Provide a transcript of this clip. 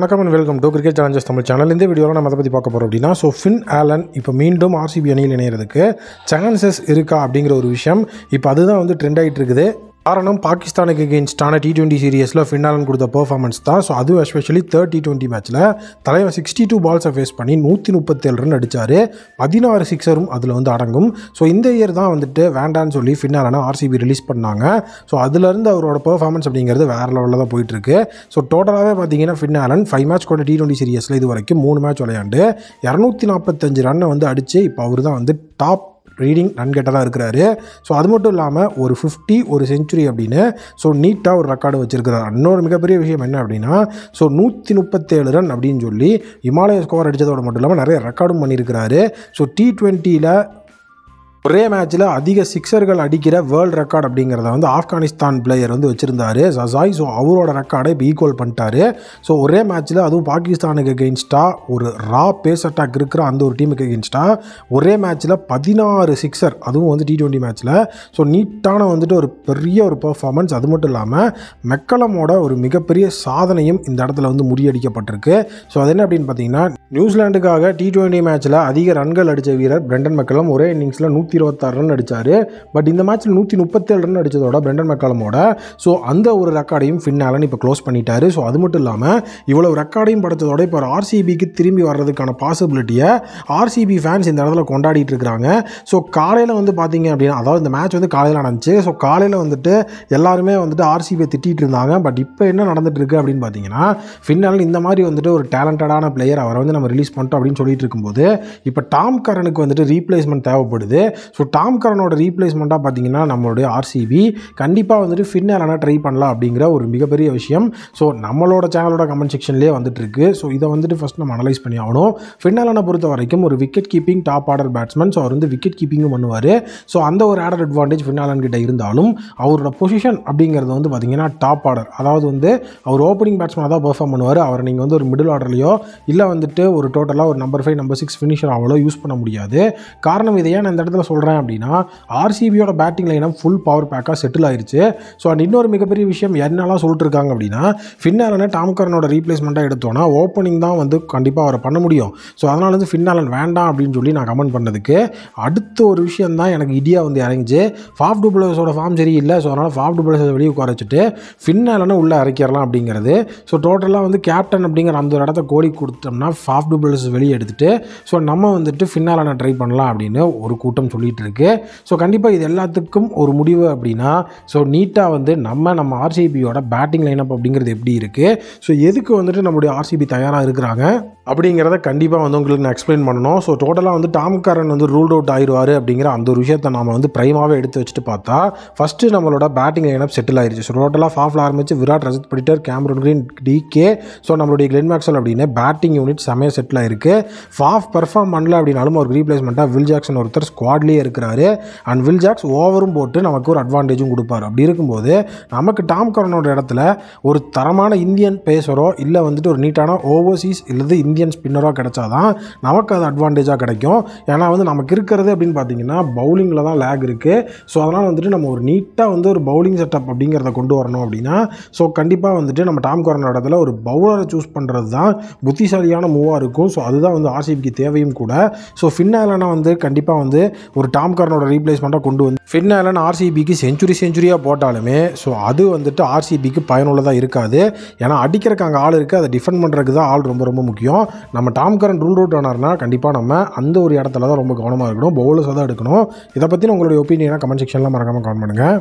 வணக்கம் and welcome to cricket Challengers Tamil channel. இந்த வீடியோவில் நம்ம அதை பற்றி பார்க்க போகிறோம் அப்படின்னா, ஃபின் ஆலன் இப்போ மீண்டும் ஆர்சிபி அணியில் இணையிறதுக்கு சான்சஸ் இருக்கா அப்படிங்கிற ஒரு விஷயம் இப்போ அதுதான் ட்ரெண்ட் ஆகிட்டு இருக்குது. காரணம் பாகிஸ்தானுக்கு எகெயின்ஸ்டான T20 சீரியஸில் ஃபின் ஆலன் கொடுத்த பெர்ஃபார்மன்ஸ் தான். ஸோ அதுவும் எஸ்பெஷலி தேர்ட் T20 மேட்ச்சில் தலைவன் 62 பால்ஸை ஃபேஸ் பண்ணி 137 ரன் அடித்தார். 16 சிக்ஸரும் அதில் அடங்கும். ஸோ இந்த இயர் தான் வேண்டான்னு சொல்லி ஃபின் ஆலனை ஆர்சிபி ரிலீஸ் பண்ணாங்க. ஸோ அதுலேருந்து அவரோட பெர்ஃபார்மன்ஸ் அப்படிங்கிறது வேறு லெவலில் தான் போயிட்டுருக்கு. ஸோ டோட்டலாகவே பார்த்தீங்கன்னா ஃபின் ஆலன் 5 மேட்ச் கொண்ட T20 சீரியஸில் இது வரைக்கும் 3 மேட்ச் விளையாண்டு 245 ரன்னை அடித்து இப்போ அவர் தான் டாப் ரீடிங் ரன் கெட்டராக இருக்கிறாரு. ஸோ அது மட்டும் இல்லாமல் ஒரு 50 ஒரு செஞ்சுரி அப்படின்னு ஸோ நீட்டாக ஒரு ரெக்கார்டு வச்சுருக்கிறார். இன்னொரு மிகப்பெரிய விஷயம் என்ன அப்படின்னா, ஸோ 137 ரன் அப்படின்னு சொல்லி இமாலய ஸ்கோர் அடித்ததோட மட்டும் இல்லாமல் நிறைய ரெக்கார்டும் பண்ணியிருக்கிறாரு. ஸோ T20யில் ஒரே மேட்ச்சில் அதிக சிக்ஸர்கள் அடிக்கிற வேர்ல்டு ரெக்கார்ட் அப்படிங்கிறத ஆப்கானிஸ்தான் பிளேயர் வச்சுருந்தார் ஜசாய். ஸோ அவரோட ரெக்கார்டை இப்போ ஈக்குவல் பண்ணிட்டாரு. ஸோ ஒரே மேட்ச்சில் அதுவும் பாகிஸ்தானுக்கு எகெயின்ஸ்டாக ஒரு ரா பேஸ் அட்டாக் இருக்கிற அந்த ஒரு டீமுக்கு எகெயின்ஸ்டாக ஒரே மேட்ச்சில் 16 சிக்ஸர், அதுவும் T20 மேட்ச்சில். ஸோ நீட்டான ஒரு பெரிய ஒரு பெர்ஃபார்மன்ஸ். அது மட்டும் இல்லாமல் மெக்கலமோட ஒரு மிகப்பெரிய சாதனையும் இந்த இடத்துல முறியடிக்கப்பட்டிருக்கு. ஸோ அது என்ன அப்படின்னு பார்த்தீங்கன்னா, நியூசிலாண்டுக்காக T20 மேட்ச்சில் அதிக ரன்கள் அடித்த வீரர் பிரெண்டன் மெக்கலம் ஒரே இன்னிங்ஸில் 126 ரன் அடித்தார். பட் இந்த மேட்ச்சில் 137 ரன் அடித்ததோட பிரெண்டன் மெக்கலமோட ஸோ அந்த ஒரு ரெக்கார்டையும் ஃபின் ஆலன் இப்போ க்ளோஸ் பண்ணிட்டாரு. ஸோ அது மட்டும் இல்லாமல் இவ்வளவு ரெக்கார்டையும் படைத்ததோட இப்போ ஆர்சிபிக்கு திரும்பி வர்றதுக்கான பாசிபிலிட்டியை ஆர்சிபி ஃபேன்ஸ் இந்த இடத்துல கொண்டாடிட்டு இருக்கிறாங்க. ஸோ காலையில் பார்த்தீங்க அப்படின்னா, அதாவது இந்த மேட்ச் காலையில் நடந்துச்சு. ஸோ காலையில் எல்லாருமே ஆர்சிபியை திட்டிகிட்டு இருந்தாங்க. பட் இப்போ என்ன நடந்துட்டு இருக்கு அப்படின்னு பார்த்தீங்கன்னா, ஃபின் ஆலன் இந்த மாதிரி ஒரு டேலண்டடான பிளேயர், அவரை நம்ம ரிலீஸ் பண்ணிட்டோம் அப்படின்னு சொல்லிட்டு இருக்கும்போது இப்போ டாம் கரனுக்கு ரீப்ளேஸ்மெண்ட் தேவைப்படுது. ஸோ டாம் கரனோட ரீப்ளேஸ்மெண்ட்டாக பார்த்தீங்கன்னா நம்மளுடைய ஆர்சிபி கண்டிப்பாக ஃபின் ஆலனை ட்ரை பண்ணலாம் அப்படிங்கிற ஒரு மிகப்பெரிய விஷயம் ஸோ நம்மளோட சேனலோட கமெண்ட் செக்ஷன்லேயே வந்துட்டுருக்கு. ஸோ இதை ஃபஸ்ட் நம்ம அனலைஸ் பண்ணி ஆகணும். ஃபின் ஆலனை பொறுத்த வரைக்கும் ஒரு wicket keeping top order batsman. So அவர் விக்கெட் கீப்பிங்கும் பண்ணுவார். ஸோ அந்த ஒரு ஆடர் அட்வான்டேஜ் ஃபின் ஆலன் கிட்ட இருந்தாலும் அவரோட பொசிஷன் அப்படிங்கிறது பார்த்தீங்கன்னா டாப் ஆர்டர். அதாவது அவர் ஓப்பனிங் பேட்ஸ்மேனாக தான் பெர்ஃபார்ம் பண்ணுவார். அவரை நீங்கள் ஒரு மிடில் ஆர்டர்லையோ இல்லை ஒரு டோட்டலாக ஒரு நம்பர் 5 நம்பர் 6 ஃபினிஷர் அவ்வளோ யூஸ் பண்ண முடியாது. காரணம் இதை ஏன் இந்த இடத்துல சொல்கிறேன் அப்படின்னா, ஆர்சிபியோட பேட்டிங் லைனம் ஃபுல் பவர் பேக்காக செட்டில் ஆயிடுச்சு. ஸோ அண்ட் இன்னொரு மிகப்பெரிய விஷயம் என்னெல்லாம் சொல்லிட்டு இருக்காங்க அப்படின்னா, ஃபின் ஆலனை டாம் கரனோட ரீப்ளேஸ்மெண்ட்டாக எடுத்தோன்னா ஓப்பனிங் தான் கண்டிப்பாக அவரை பண்ண முடியும். ஸோ அதனால் ஃபின் ஆலன் வேண்டாம் அப்படின்னு சொல்லி நான் கமெண்ட் பண்ணதுக்கு அடுத்த ஒரு விஷயம் தான் எனக்கு இடியா இறங்கிச்சு. ஃபாஃப் டு பிளேயர்ஸோட ஃபார்ம் சரியில்லை. ஸோ அதனால் ஃபாஃப் டு பிளேயர்ஸை வெளியே உட்கார வச்சுட்டு ஃபின் ஆலனை உள்ளே இறக்கிடலாம் அப்படிங்கிறது. ஸோ டோட்டலாக கேப்டன் அப்படிங்கிற அந்த ஒரு இடத்த கோடி கொடுத்தோம்னா ஃபாஃப் டு பிளேயர்ஸ் வெளியே எடுத்துகிட்டு ஸோ நம்ம ஃபின் ஆலனை ட்ரை பண்ணலாம் அப்படின்னு ஒரு கூட்டம் சொல்லிட்டு இருக்கு. ஸோ கண்டிப்பாக இது எல்லாத்துக்கும் ஒரு முடிவு அப்படின்னா, ஸோ நீட்டாக நம்ம ஆர்சிபியோட பேட்டிங் லைனப் அப்படிங்கிறது எப்படி இருக்குது, ஸோ எதுக்கு நம்மளுடைய ஆர்சிபி தயாராக இருக்கிறாங்க அப்படிங்கிறத கண்டிப்பாக உங்களுக்கு நான் எக்ஸ்பிளைன் பண்ணணும். ஸோ டோட்டலாக டாம் கரன் ரூல்ட் அவுட் ஆயிடுவார் அப்படிங்கிற அந்த ஒரு விஷயத்தை நாம் பிரைமாகவே எடுத்து வச்சுட்டு பார்த்தா, ஃபஸ்ட்டு நம்மளோட பேட்டிங் லைனப் செட்டில் ஆயிடுச்சு. ஸோ டோட்டலாக ஃபாஃபில் ஆரம்பிச்சு Virat, Rajat Patidar, Cameron Green, DK, so நம்மளுடைய கிளென் மேக்ஸ்வெல் அப்படின்னு பேட்டிங் யூனிட் செமையாக செட்டில் ஆயிருக்கு. ஃபாஃப் பெர்ஃபார்ம் பண்ணல அப்படின்னாலும் ஒரு ரீப்ளேஸ்மெண்ட்டாக வில் ஜாக்சன் ஒருத்தர் ஸ்குவாட்லேயே இருக்கிறாரு. அண்ட் வில் ஜாக்ஸ் ஓவரும் போட்டு நமக்கு ஒரு அட்வான்டேஜும் கொடுப்பார். அப்படி இருக்கும்போது நமக்கு டாம் கரனோட இடத்துல ஒரு தரமான இந்தியன் பேசரோ இல்லை ஒரு நீட்டான ஓவர்சீஸ் இல்லது இந்தியன் ஸ்பின்னரோ கிடைச்சாதான் நமக்கு அது அட்வான்டேஜாக கிடைக்கும். ஏன்னா நமக்கு இருக்கிறது அப்படின்னு பார்த்தீங்கன்னா பவுலிங்கில் தான் லேக் இருக்குது. ஸோ அதனால் நம்ம ஒரு நீட்டாக ஒரு பவுலிங் செட்டப் அப்படிங்கிறத கொண்டு வரணும் அப்படின்னா, ஸோ கண்டிப்பாக நம்ம டாம் கரனோட இடத்துல ஒரு பவுலரை சூஸ் பண்ணுறது தான் புத்திசாலியான மூவாக இருக்கும். ஸோ அதுதான் ஆர்சிபிக்கு தேவையும் கூட. ஸோ ஃபின் ஆலனை கண்டிப்பாக ஒரு டாம் கரனோட ரீப்ளேஸ்மெண்ட்டாக கொண்டு ஃபின் ஆலன் ஆர்சிபிக்கு செஞ்சுரியாக போட்டாலுமே ஸோ அது ஆர்சிபிக்கு பயனுள்ளதாக இருக்காது. ஏன்னா அடிக்கிறதுக்கு அங்கே ஆள் இருக்குது, அதை டிஃபெண்ட் பண்ணுறதுக்கு தான் ஆள் ரொம்ப ரொம்ப முக்கியம். நம்ம டாம் கரன் ரூல் அவுட் ஆனார்னா கண்டிப்பாக நம்ம அந்த ஒரு இடத்துல தான் ரொம்ப கவனமாக இருக்கணும், பவுலர்ஸாக தான் எடுக்கணும். இதை பற்றி உங்களுடைய ஒப்பீனியனாக கமெண்ட் செக்ஷனில் மறக்காமல் கமெண்ட் பண்ணுங்கள்.